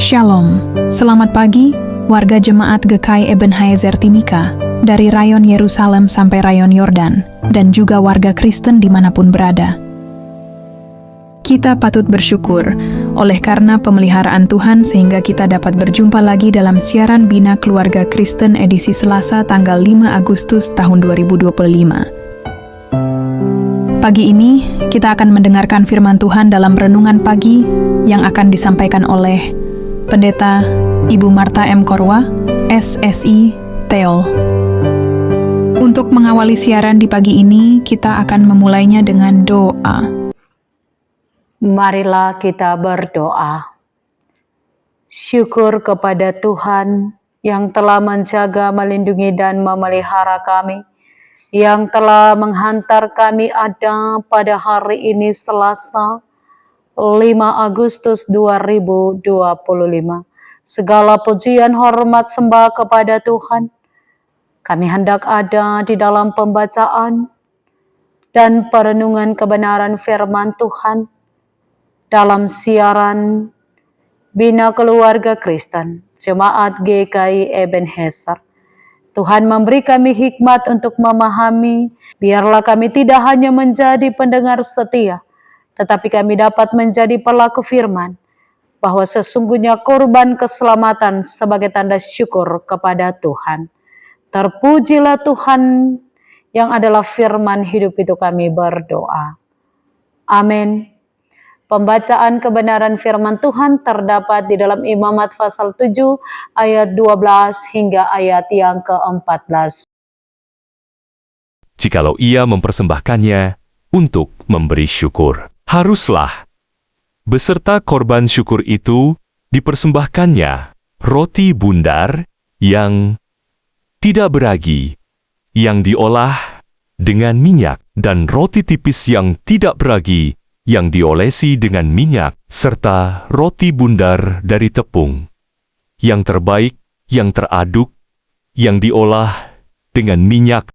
Shalom, selamat pagi, warga Jemaat GKI Ebenezer Timika, dari rayon Yerusalem sampai rayon Yordan, dan juga warga Kristen dimanapun berada. Kita patut bersyukur oleh karena pemeliharaan Tuhan sehingga kita dapat berjumpa lagi dalam siaran Bina Keluarga Kristen edisi Selasa tanggal 5 Agustus tahun 2025. Pagi ini, kita akan mendengarkan firman Tuhan dalam renungan pagi yang akan disampaikan oleh Pendeta Ibu Marta M. Korwa, SSI, Teol. Untuk mengawali siaran di pagi ini, kita akan memulainya dengan doa. Marilah kita berdoa. Syukur kepada Tuhan yang telah menjaga, melindungi, dan memelihara kami, yang telah menghantar kami ada pada hari ini Selasa 5 Agustus 2025. Segala pujian, hormat, sembah kepada Tuhan. Kami hendak ada di dalam pembacaan dan perenungan kebenaran firman Tuhan dalam siaran Bina Keluarga Kristen, Jemaat GKI Ebenezer. Tuhan memberi kami hikmat untuk memahami, biarlah kami tidak hanya menjadi pendengar setia, tetapi kami dapat menjadi pelaku firman, bahwa sesungguhnya korban keselamatan sebagai tanda syukur kepada Tuhan. Terpujilah Tuhan yang adalah firman hidup itu, kami berdoa. Amin. Pembacaan kebenaran firman Tuhan terdapat di dalam Imamat pasal 7 ayat 12 hingga ayat yang ke-14. Jikalau ia mempersembahkannya untuk memberi syukur, haruslah beserta korban syukur itu dipersembahkannya roti bundar yang tidak beragi, yang diolah dengan minyak, dan roti tipis yang tidak beragi, yang diolesi dengan minyak, serta roti bundar dari tepung, yang terbaik, yang teraduk, yang diolah dengan minyak.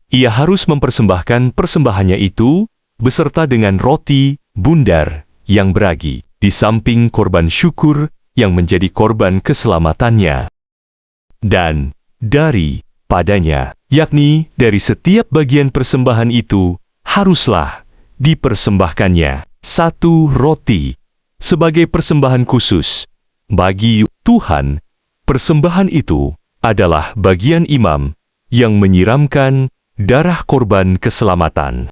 Ia harus mempersembahkan persembahannya itu beserta dengan roti bundar yang beragi, di samping korban syukur yang menjadi korban keselamatannya. Dan dari padanya, yakni dari setiap bagian persembahan itu, haruslah dipersembahkannya satu roti sebagai persembahan khusus bagi Tuhan. Persembahan itu adalah bagian imam yang menyiramkan darah korban keselamatan.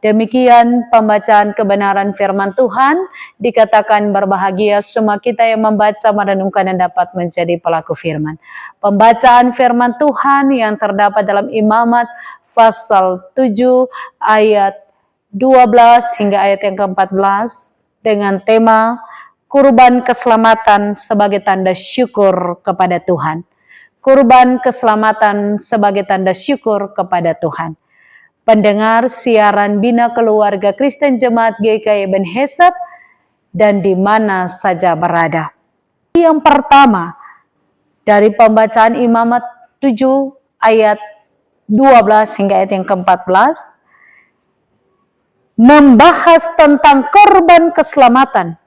Demikian pembacaan kebenaran firman Tuhan. Dikatakan berbahagia semua kita yang membaca, merenungkan, dan dapat menjadi pelaku firman. Pembacaan firman Tuhan yang terdapat dalam Imamat pasal 7 ayat 12 hingga ayat yang ke-14 dengan tema kurban keselamatan sebagai tanda syukur kepada Tuhan. Kurban keselamatan sebagai tanda syukur kepada Tuhan. Pendengar siaran Bina Keluarga Kristen Jemaat GKI Ebenezer dan di mana saja berada. Yang pertama dari pembacaan Imamat 7 ayat 12 hingga ayat yang ke-14 membahas tentang korban keselamatan,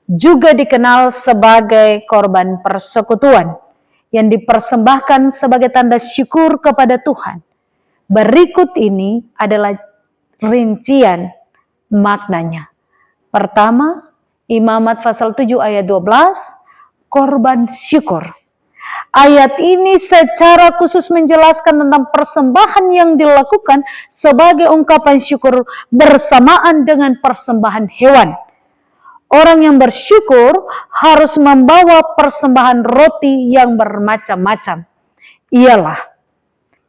juga dikenal sebagai korban persekutuan yang dipersembahkan sebagai tanda syukur kepada Tuhan. Berikut ini adalah rincian maknanya. Pertama, Imamat pasal 7 ayat 12, korban syukur. Ayat ini secara khusus menjelaskan tentang persembahan yang dilakukan sebagai ungkapan syukur bersamaan dengan persembahan hewan. Orang yang bersyukur harus membawa persembahan roti yang bermacam-macam. Ialah,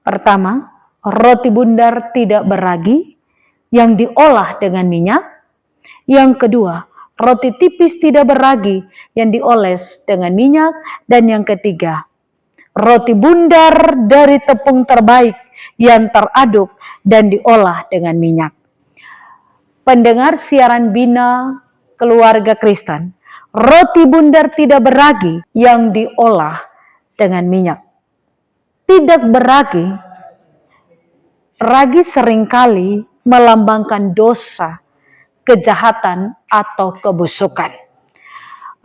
pertama, roti bundar tidak beragi yang diolah dengan minyak. Yang kedua, roti tipis tidak beragi yang dioles dengan minyak. Dan yang ketiga, roti bundar dari tepung terbaik yang teraduk dan diolah dengan minyak. Pendengar siaran Bina Keluarga Kristen, roti bundar tidak beragi yang diolah dengan minyak. Tidak beragi, ragi seringkali melambangkan dosa, kejahatan, atau kebusukan.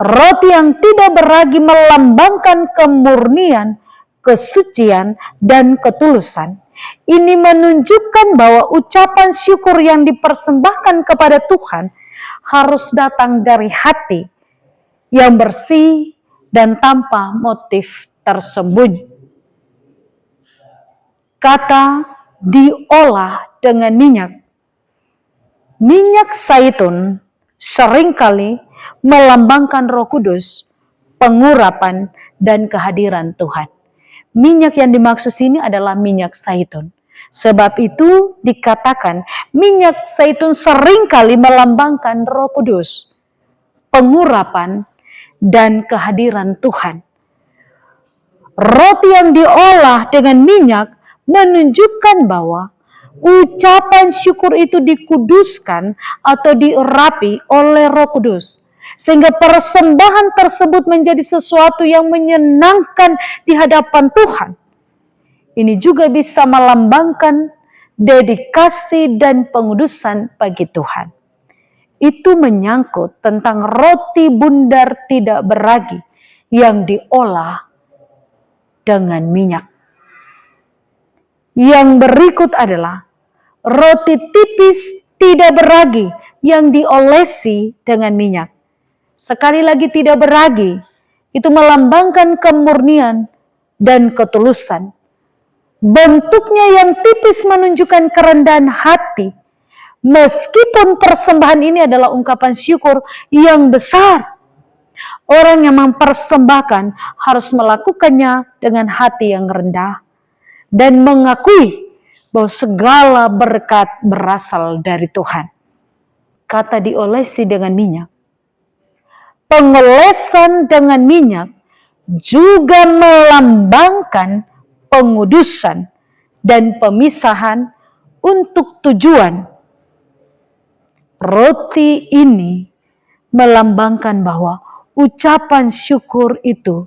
Roti yang tidak beragi melambangkan kemurnian, kesucian, dan ketulusan. Ini menunjukkan bahwa ucapan syukur yang dipersembahkan kepada Tuhan harus datang dari hati yang bersih dan tanpa motif tersembunyi. Kata diolah dengan minyak. Minyak zaitun seringkali melambangkan Roh Kudus, pengurapan, dan kehadiran Tuhan. Minyak yang dimaksud sini adalah minyak zaitun. Sebab itu dikatakan minyak zaitun seringkali melambangkan Roh Kudus, pengurapan, dan kehadiran Tuhan. Roti yang diolah dengan minyak menunjukkan bahwa ucapan syukur itu dikuduskan atau diurapi oleh Roh Kudus. Sehingga persembahan tersebut menjadi sesuatu yang menyenangkan di hadapan Tuhan. Ini juga bisa melambangkan dedikasi dan pengudusan bagi Tuhan. Itu menyangkut tentang roti bundar tidak beragi yang diolah dengan minyak. Yang berikut adalah roti tipis tidak beragi yang diolesi dengan minyak. Sekali lagi tidak beragi, itu melambangkan kemurnian dan ketulusan. Bentuknya yang tipis menunjukkan kerendahan hati. Meskipun persembahan ini adalah ungkapan syukur yang besar, orang yang mempersembahkan harus melakukannya dengan hati yang rendah dan mengakui bahwa segala berkat berasal dari Tuhan. Kata diolesi dengan minyak. Pengolesan dengan minyak juga melambangkan pengudusan dan pemisahan untuk tujuan. Roti ini melambangkan bahwa ucapan syukur itu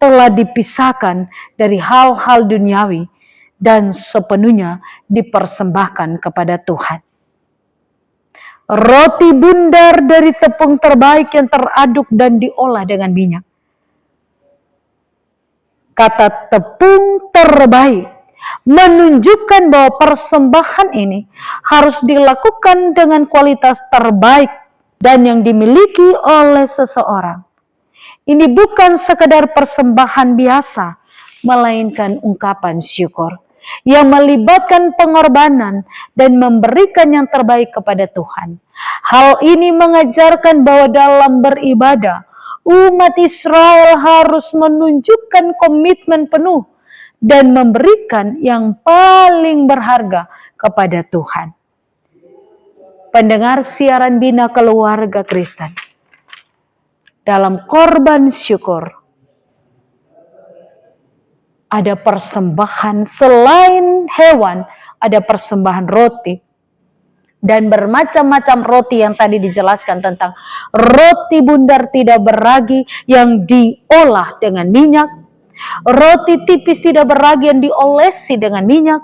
telah dipisahkan dari hal-hal duniawi dan sepenuhnya dipersembahkan kepada Tuhan. Roti bundar dari tepung terbaik yang teraduk dan diolah dengan minyak. Kata tepung terbaik menunjukkan bahwa persembahan ini harus dilakukan dengan kualitas terbaik dan yang dimiliki oleh seseorang. Ini bukan sekedar persembahan biasa, melainkan ungkapan syukur yang melibatkan pengorbanan dan memberikan yang terbaik kepada Tuhan. Hal ini mengajarkan bahwa dalam beribadah, umat Israel harus menunjukkan komitmen penuh dan memberikan yang paling berharga kepada Tuhan. Pendengar siaran Bina Keluarga Kristen, dalam korban syukur, ada persembahan selain hewan, ada persembahan roti. Dan bermacam-macam roti yang tadi dijelaskan tentang roti bundar tidak beragi yang diolah dengan minyak, roti tipis tidak beragi yang diolesi dengan minyak,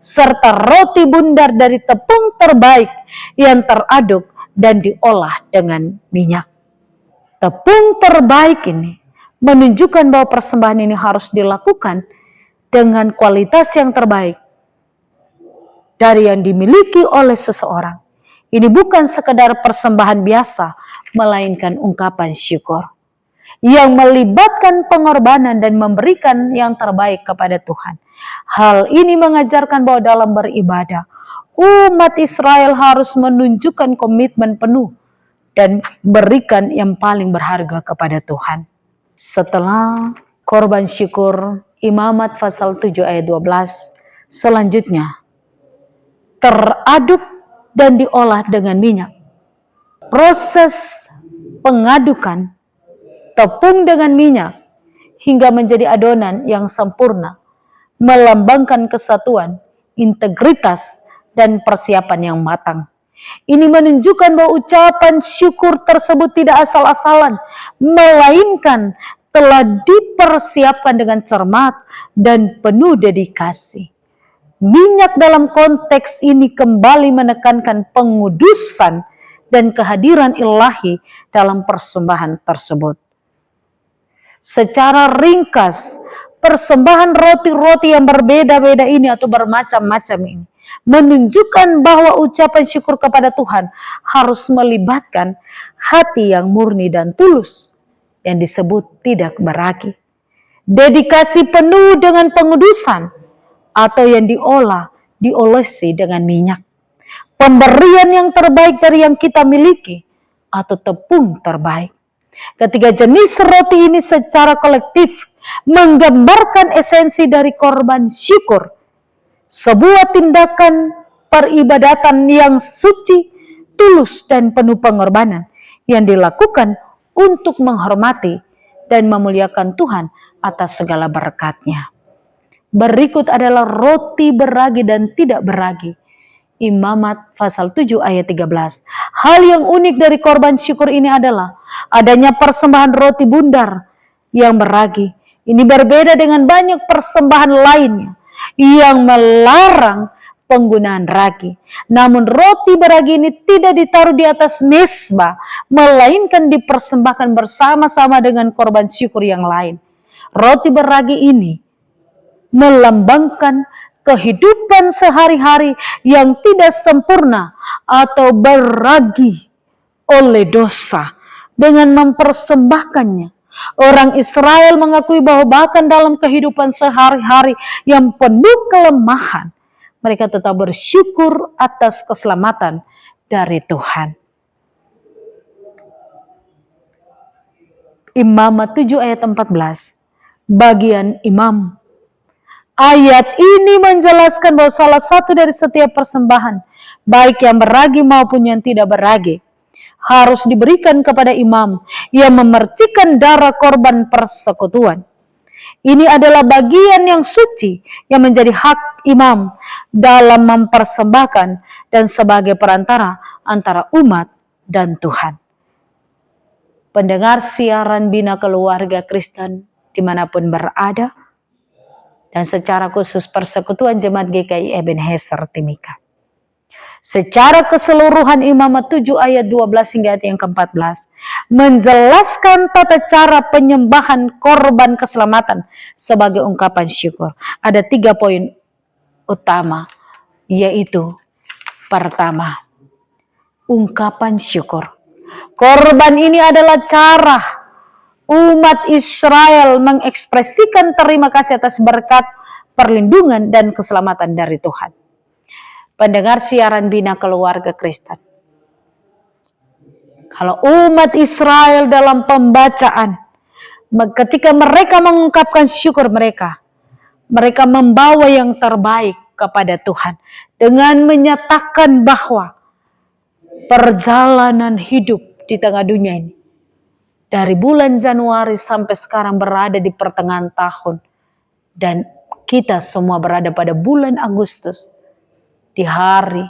serta roti bundar dari tepung terbaik yang teraduk dan diolah dengan minyak. Tepung terbaik ini menunjukkan bahwa persembahan ini harus dilakukan dengan kualitas yang terbaik dari yang dimiliki oleh seseorang. Ini bukan sekedar persembahan biasa, melainkan ungkapan syukur yang melibatkan pengorbanan dan memberikan yang terbaik kepada Tuhan. Hal ini mengajarkan bahwa dalam beribadah, umat Israel harus menunjukkan komitmen penuh dan berikan yang paling berharga kepada Tuhan. Setelah korban syukur, Imamat pasal 7 ayat 12, selanjutnya teraduk dan diolah dengan minyak. Proses pengadukan tepung dengan minyak hingga menjadi adonan yang sempurna melambangkan kesatuan, integritas, dan persiapan yang matang. Ini menunjukkan bahwa ucapan syukur tersebut tidak asal-asalan, melainkan telah dipersiapkan dengan cermat dan penuh dedikasi. Minyak dalam konteks ini kembali menekankan pengudusan dan kehadiran ilahi dalam persembahan tersebut. Secara ringkas, persembahan roti-roti yang berbeda-beda ini atau bermacam-macam ini menunjukkan bahwa ucapan syukur kepada Tuhan harus melibatkan hati yang murni dan tulus, yang disebut tidak beragi. Dedikasi penuh dengan pengudusan atau yang diolesi dengan minyak. Pemberian yang terbaik dari yang kita miliki atau tepung terbaik. Ketiga jenis roti ini secara kolektif menggambarkan esensi dari korban syukur. Sebuah tindakan peribadatan yang suci, tulus dan penuh pengorbanan yang dilakukan untuk menghormati dan memuliakan Tuhan atas segala berkat-Nya. Berikut adalah roti beragi dan tidak beragi. Imamat pasal 7 ayat 13. Hal yang unik dari korban syukur ini adalah adanya persembahan roti bundar yang beragi. Ini berbeda dengan banyak persembahan lainnya yang melarang penggunaan ragi. Namun roti beragi ini tidak ditaruh di atas mezbah, melainkan dipersembahkan bersama-sama dengan korban syukur yang lain. Roti beragi ini melambangkan kehidupan sehari-hari yang tidak sempurna atau beragi oleh dosa. Dengan mempersembahkannya, orang Israel mengakui bahwa bahkan dalam kehidupan sehari-hari yang penuh kelemahan, mereka tetap bersyukur atas keselamatan dari Tuhan. Imamat 7 ayat 14, bagian imam. Ayat ini menjelaskan bahwa salah satu dari setiap persembahan, baik yang beragi maupun yang tidak beragi, harus diberikan kepada imam yang memercikan darah korban persekutuan. Ini adalah bagian yang suci yang menjadi hak imam dalam mempersembahkan dan sebagai perantara antara umat dan Tuhan. Pendengar siaran Bina Keluarga Kristen dimanapun berada, dan secara khusus Persekutuan Jemaat GKI Ebenezer Timika. Secara keseluruhan Imamat 7 ayat 12 hingga ayat yang ke-14 menjelaskan tata cara penyembahan korban keselamatan sebagai ungkapan syukur. Ada 3 poin utama, yaitu pertama, ungkapan syukur. Korban ini adalah cara umat Israel mengekspresikan terima kasih atas berkat, perlindungan, dan keselamatan dari Tuhan. Pendengar siaran Bina Keluarga Kristen, kalau umat Israel dalam pembacaan, ketika mereka mengungkapkan syukur mereka membawa yang terbaik kepada Tuhan dengan menyatakan bahwa perjalanan hidup di tengah dunia ini dari bulan Januari sampai sekarang berada di pertengahan tahun, dan kita semua berada pada bulan Agustus di hari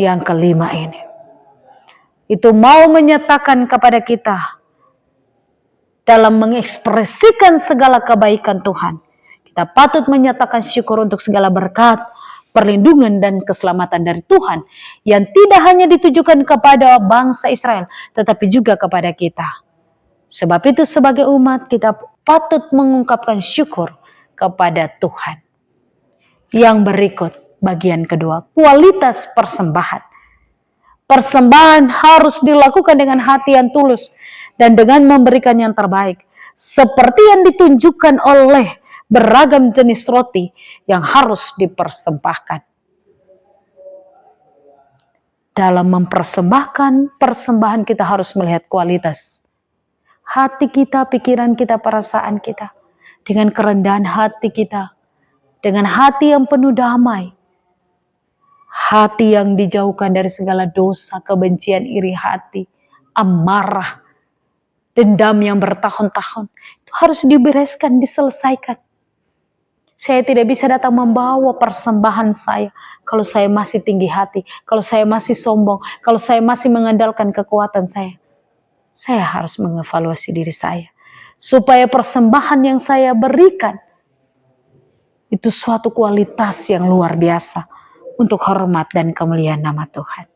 yang kelima ini. Itu mau menyatakan kepada kita dalam mengekspresikan segala kebaikan Tuhan, kita patut menyatakan syukur untuk segala berkat, perlindungan dan keselamatan dari Tuhan yang tidak hanya ditujukan kepada bangsa Israel, tetapi juga kepada kita. Sebab itu sebagai umat kita patut mengungkapkan syukur kepada Tuhan. Yang berikut, bagian kedua, kualitas persembahan. Persembahan harus dilakukan dengan hati yang tulus dan dengan memberikan yang terbaik, seperti yang ditunjukkan oleh beragam jenis roti yang harus dipersembahkan. Dalam mempersembahkan persembahan kita harus melihat kualitas hati kita, pikiran kita, perasaan kita, dengan kerendahan hati kita, dengan hati yang penuh damai, hati yang dijauhkan dari segala dosa, kebencian, iri hati, amarah, dendam yang bertahun-tahun. Itu harus dibereskan, diselesaikan. Saya tidak bisa datang membawa persembahan saya kalau saya masih tinggi hati, kalau saya masih sombong, kalau saya masih mengandalkan kekuatan saya. Saya harus mengevaluasi diri saya, supaya persembahan yang saya berikan itu suatu kualitas yang luar biasa untuk hormat dan kemuliaan nama Tuhan.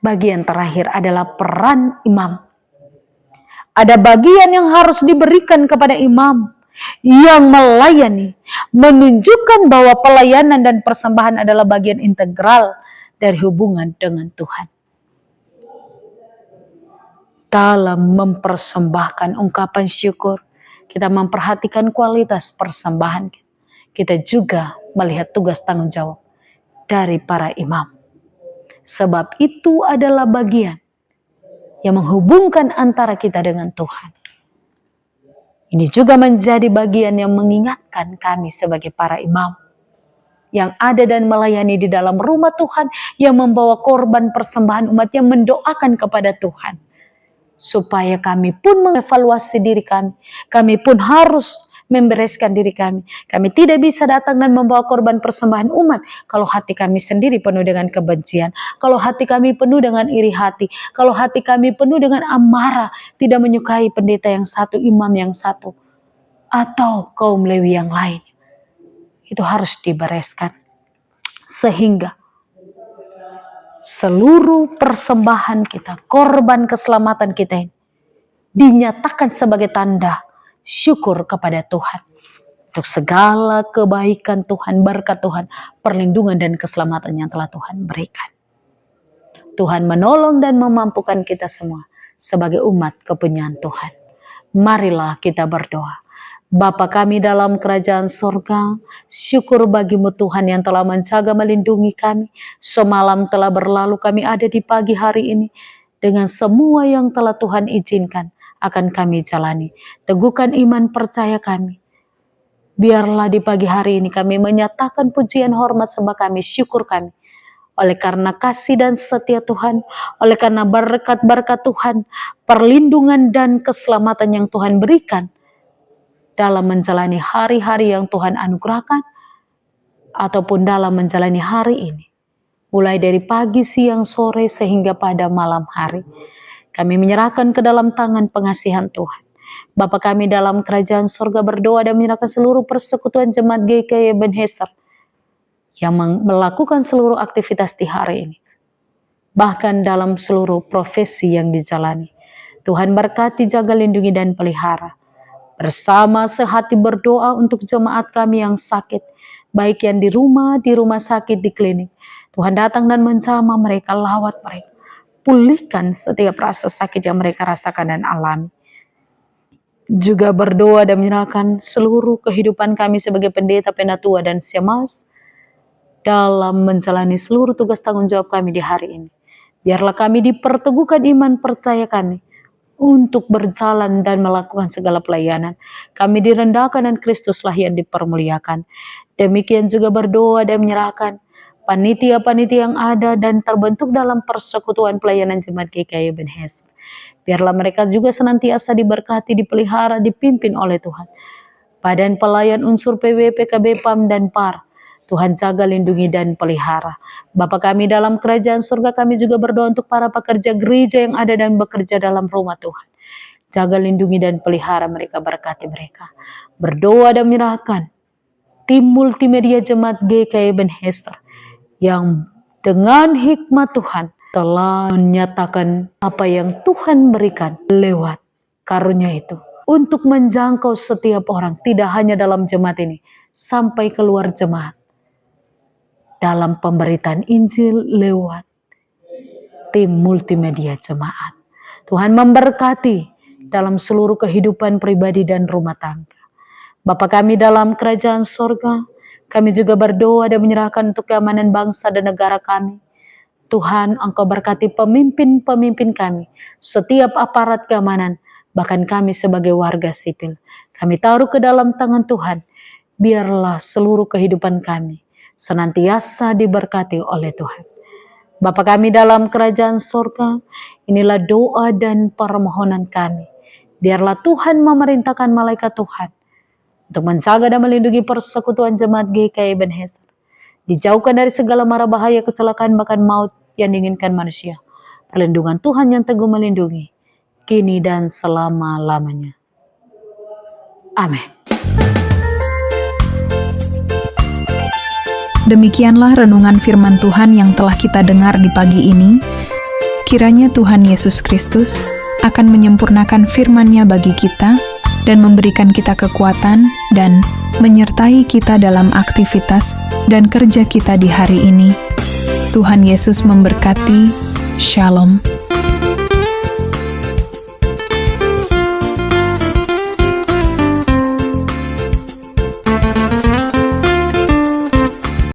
bagian terakhir adalah peran imam. Ada bagian yang harus diberikan kepada imam yang melayani, menunjukkan bahwa pelayanan dan persembahan adalah bagian integral dari hubungan dengan Tuhan. Dalam mempersembahkan ungkapan syukur, kita memperhatikan kualitas persembahan. Kita juga melihat tugas tanggung jawab dari para imam. Sebab itu adalah bagian yang menghubungkan antara kita dengan Tuhan. Ini juga menjadi bagian yang mengingatkan kami sebagai para imam yang ada dan melayani di dalam rumah Tuhan, yang membawa korban persembahan umat, yang mendoakan kepada Tuhan. Supaya kami pun mengevaluasi diri kami. Kami pun harus membereskan diri kami. Kami tidak bisa datang dan membawa korban persembahan umat kalau hati kami sendiri penuh dengan kebencian, kalau hati kami penuh dengan iri hati, kalau hati kami penuh dengan amarah, tidak menyukai pendeta yang satu, imam yang satu, atau kaum Lewi yang lain. Itu harus dibereskan sehingga seluruh persembahan kita, korban keselamatan kita ini dinyatakan sebagai tanda syukur kepada Tuhan untuk segala kebaikan Tuhan, berkat Tuhan, perlindungan dan keselamatan yang telah Tuhan berikan. Tuhan menolong dan memampukan kita semua sebagai umat kepunyaan Tuhan. Marilah kita berdoa. Bapa kami dalam kerajaan surga, syukur bagimu Tuhan yang telah menjaga melindungi kami. Semalam telah berlalu, kami ada di pagi hari ini dengan semua yang telah Tuhan izinkan akan kami jalani. Teguhkan iman percaya kami. Biarlah di pagi hari ini kami menyatakan pujian, hormat, sembah kami, syukur kami. Oleh karena kasih dan setia Tuhan, oleh karena berkat-berkat Tuhan, perlindungan dan keselamatan yang Tuhan berikan dalam menjalani hari-hari yang Tuhan anugerahkan, ataupun dalam menjalani hari ini. Mulai dari pagi, siang, sore, sehingga pada malam hari. Kami menyerahkan ke dalam tangan pengasihan Tuhan. Bapa kami dalam kerajaan surga berdoa dan menyerahkan seluruh persekutuan jemaat GKI Ebenezer yang melakukan seluruh aktivitas di hari ini. Bahkan dalam seluruh profesi yang dijalani. Tuhan berkati, jaga, lindungi, dan pelihara. Bersama sehati berdoa untuk jemaat kami yang sakit. Baik yang di rumah sakit, di klinik. Tuhan datang dan menjamah mereka, lawat mereka. Pulihkan setiap rasa sakit yang mereka rasakan dan alami. Juga berdoa dan menyerahkan seluruh kehidupan kami sebagai pendeta, penatua, dan syemasi dalam menjalani seluruh tugas tanggung jawab kami di hari ini. Biarlah kami diperteguhkan iman percaya kami untuk berjalan dan melakukan segala pelayanan. Kami direndahkan dan Kristuslah yang dipermuliakan. Demikian juga berdoa dan menyerahkan panitia-panitia yang ada dan terbentuk dalam persekutuan pelayanan jemaat GKI Ebenezer. Biarlah mereka juga senantiasa diberkati, dipelihara, dipimpin oleh Tuhan. Badan pelayan unsur PWP, KB, PAM, dan PAR. Tuhan jaga, lindungi, dan pelihara. Bapa kami dalam kerajaan surga, kami juga berdoa untuk para pekerja gereja yang ada dan bekerja dalam rumah Tuhan. Jaga, lindungi, dan pelihara mereka, berkati mereka. Berdoa dan menyerahkan tim multimedia jemaat GKI Ebenezer yang dengan hikmat Tuhan telah menyatakan apa yang Tuhan berikan lewat karunia itu untuk menjangkau setiap orang, tidak hanya dalam jemaat ini, sampai keluar jemaat dalam pemberitaan Injil lewat tim multimedia jemaat. Tuhan memberkati dalam seluruh kehidupan pribadi dan rumah tangga. Bapa kami dalam kerajaan surga, kami juga berdoa dan menyerahkan untuk keamanan bangsa dan negara kami. Tuhan, Engkau berkati pemimpin-pemimpin kami, setiap aparat keamanan, bahkan kami sebagai warga sipil. Kami taruh ke dalam tangan Tuhan. Biarlah seluruh kehidupan kami senantiasa diberkati oleh Tuhan. Bapa kami dalam kerajaan surga, inilah doa dan permohonan kami. Biarlah Tuhan memerintahkan malaikat Tuhan untuk menjaga dan melindungi persekutuan jemaat GKI Ebenezer. Dijauhkan dari segala mara bahaya, kecelakaan, bahkan maut yang diinginkan manusia. Perlindungan Tuhan yang teguh melindungi, kini dan selama-lamanya. Amin. Demikianlah renungan firman Tuhan yang telah kita dengar di pagi ini. Kiranya Tuhan Yesus Kristus akan menyempurnakan firman-Nya bagi kita dan memberikan kita kekuatan dan menyertai kita dalam aktivitas dan kerja kita di hari ini. Tuhan Yesus memberkati. Shalom.